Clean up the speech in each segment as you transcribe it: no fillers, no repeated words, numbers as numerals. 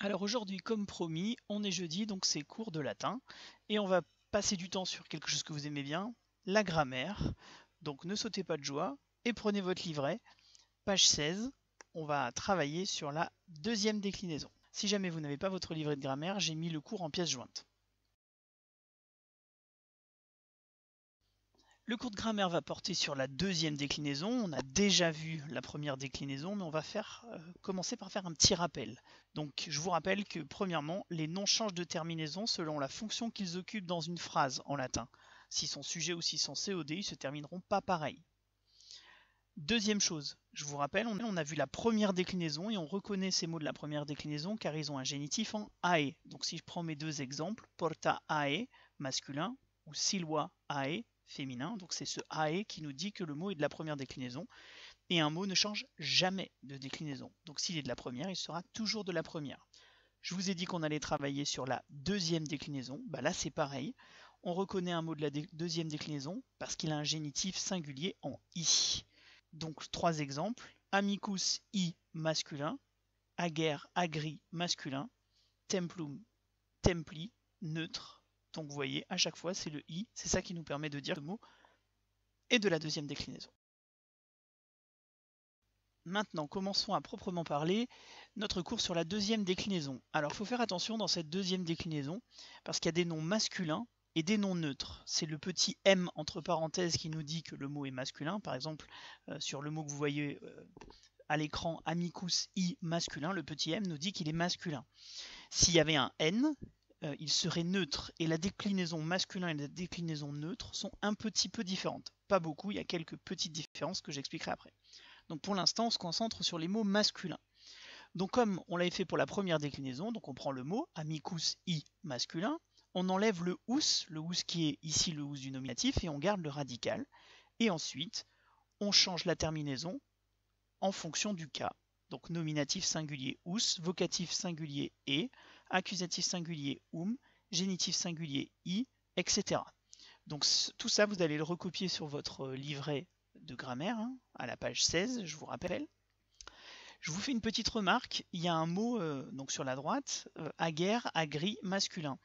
Alors aujourd'hui, comme promis, on est jeudi, donc c'est cours de latin, et on va passer du temps sur quelque chose que vous aimez bien, la grammaire. Donc ne sautez pas de joie, et prenez votre livret, page 16, on va travailler sur la deuxième déclinaison. Si jamais vous n'avez pas votre livret de grammaire, j'ai mis le cours en pièces jointes. Le cours de grammaire va porter sur la deuxième déclinaison. On a déjà vu la première déclinaison, mais on va commencer par faire un petit rappel. Donc, je vous rappelle que, premièrement, les noms changent de terminaison selon la fonction qu'ils occupent dans une phrase en latin. S'ils sont sujets ou s'ils sont COD, ils ne se termineront pas pareil. Deuxième chose, je vous rappelle, on a vu la première déclinaison et on reconnaît ces mots de la première déclinaison car ils ont un génitif en ae. Donc si je prends mes deux exemples, porta ae, masculin, ou silwa ae, féminin, donc c'est ce ae qui nous dit que le mot est de la première déclinaison, et un mot ne change jamais de déclinaison. Donc s'il est de la première, il sera toujours de la première. Je vous ai dit qu'on allait travailler sur la deuxième déclinaison, bah là c'est pareil, on reconnaît un mot de la deuxième déclinaison parce qu'il a un génitif singulier en i. Donc trois exemples, amicus i masculin, ager agri masculin, templum templi neutre. Donc vous voyez, à chaque fois, c'est le i, c'est ça qui nous permet de dire le mot est de la deuxième déclinaison. Maintenant, commençons à proprement parler notre cours sur la deuxième déclinaison. Alors, il faut faire attention dans cette deuxième déclinaison, parce qu'il y a des noms masculins et des noms neutres. C'est le petit m entre parenthèses qui nous dit que le mot est masculin. Par exemple, sur le mot que vous voyez à l'écran, amicus i masculin, le petit m nous dit qu'il est masculin. S'il y avait un n, il serait neutre, et la déclinaison masculin et la déclinaison neutre sont un petit peu différentes. Pas beaucoup, il y a quelques petites différences que j'expliquerai après. Donc pour l'instant, on se concentre sur les mots masculins. Donc comme on l'avait fait pour la première déclinaison, donc on prend le mot amicus i masculin, on enlève le ous qui est ici le ous du nominatif, et on garde le radical. Et ensuite, on change la terminaison en fonction du cas. Donc nominatif singulier ous, vocatif singulier e, accusatif singulier génitif singulier i, etc. Donc tout ça, vous allez le recopier sur votre livret de grammaire, à la page 16, je vous rappelle. Je vous fais une petite remarque, il y a un mot donc sur la droite, aguerre, agri, masculin.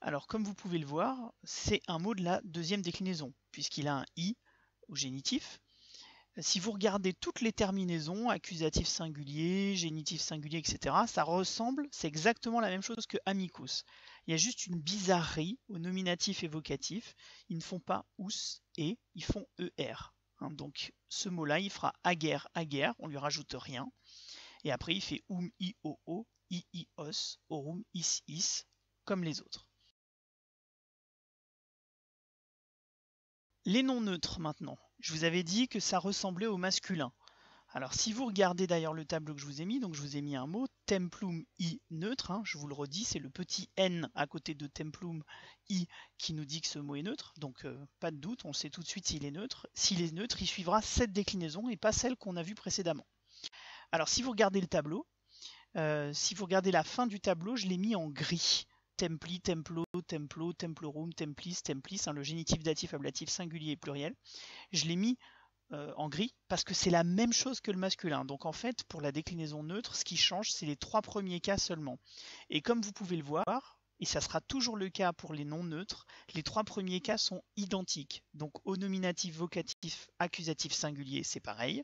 Alors comme vous pouvez le voir, c'est un mot de la deuxième déclinaison, puisqu'il a un i au génitif. Si vous regardez toutes les terminaisons, accusatif singulier, génitif singulier, etc., ça ressemble, c'est exactement la même chose que amicus. Il y a juste une bizarrerie au nominatif et vocatif. Ils ne font pas ous et, ils font er. Donc ce mot-là, il fera aguerre, aguerre, on lui rajoute rien. Et après, il fait i, o, i, os, orum, is, comme les autres. Les noms neutres maintenant. Je vous avais dit que ça ressemblait au masculin. Alors si vous regardez d'ailleurs le tableau que je vous ai mis, donc je vous ai mis un mot, templum i neutre, je vous le redis, c'est le petit n à côté de templum i qui nous dit que ce mot est neutre, donc pas de doute, on sait tout de suite s'il est neutre. S'il est neutre, il suivra cette déclinaison et pas celle qu'on a vue précédemment. Alors si vous regardez le tableau, si vous regardez la fin du tableau, je l'ai mis en gris. Templi, templo, templo, templorum, templis, templis, le génitif, datif, ablatif, singulier et pluriel. Je l'ai mis en gris parce que c'est la même chose que le masculin. Donc en fait, pour la déclinaison neutre, ce qui change, c'est les trois premiers cas seulement. Et comme vous pouvez le voir, et ça sera toujours le cas pour les non neutres, les trois premiers cas sont identiques. Donc au nominatif, vocatif, accusatif, singulier, c'est pareil.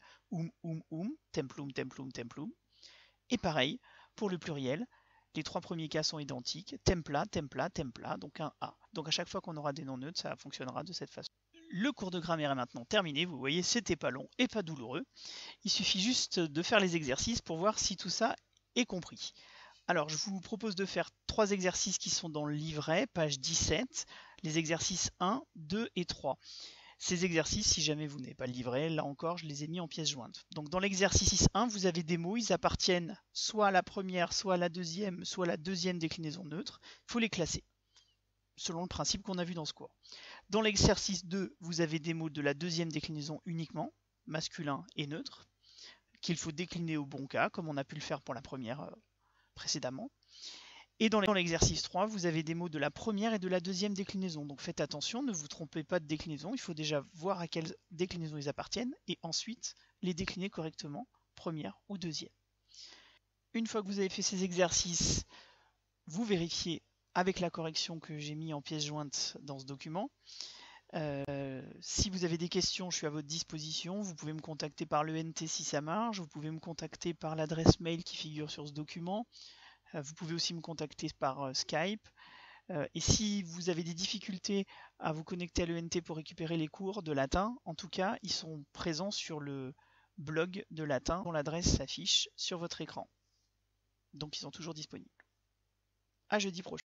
Templum, templum, templum. Et pareil, pour le pluriel, les trois premiers cas sont identiques. Templa, templa, templa, donc un A. Donc à chaque fois qu'on aura des non neutres, ça fonctionnera de cette façon. Le cours de grammaire est maintenant terminé, vous voyez, c'était pas long et pas douloureux. Il suffit juste de faire les exercices pour voir si tout ça est compris. Alors, je vous propose de faire trois exercices qui sont dans le livret, page 17, les exercices 1, 2 et 3. Ces exercices, si jamais vous n'avez pas le livret, là encore, je les ai mis en pièces jointes. Donc dans l'exercice 1, vous avez des mots, ils appartiennent soit à la première, soit à la deuxième déclinaison neutre. Il faut les classer, selon le principe qu'on a vu dans ce cours. Dans l'exercice 2, vous avez des mots de la deuxième déclinaison uniquement, masculin et neutre, qu'il faut décliner au bon cas, comme on a pu le faire pour la première précédemment. Et dans l'exercice 3, vous avez des mots de la première et de la deuxième déclinaison. Donc faites attention, ne vous trompez pas de déclinaison. Il faut déjà voir à quelle déclinaison ils appartiennent et ensuite les décliner correctement, première ou deuxième. Une fois que vous avez fait ces exercices, vous vérifiez avec la correction que j'ai mis en pièce jointe dans ce document. Si vous avez des questions, je suis à votre disposition. Vous pouvez me contacter par l'ENT si ça marche. Vous pouvez me contacter par l'adresse mail qui figure sur ce document. Vous pouvez aussi me contacter par Skype. Et si vous avez des difficultés à vous connecter à l'ENT pour récupérer les cours de latin, en tout cas, ils sont présents sur le blog de latin dont l'adresse s'affiche sur votre écran. Donc ils sont toujours disponibles. À jeudi prochain.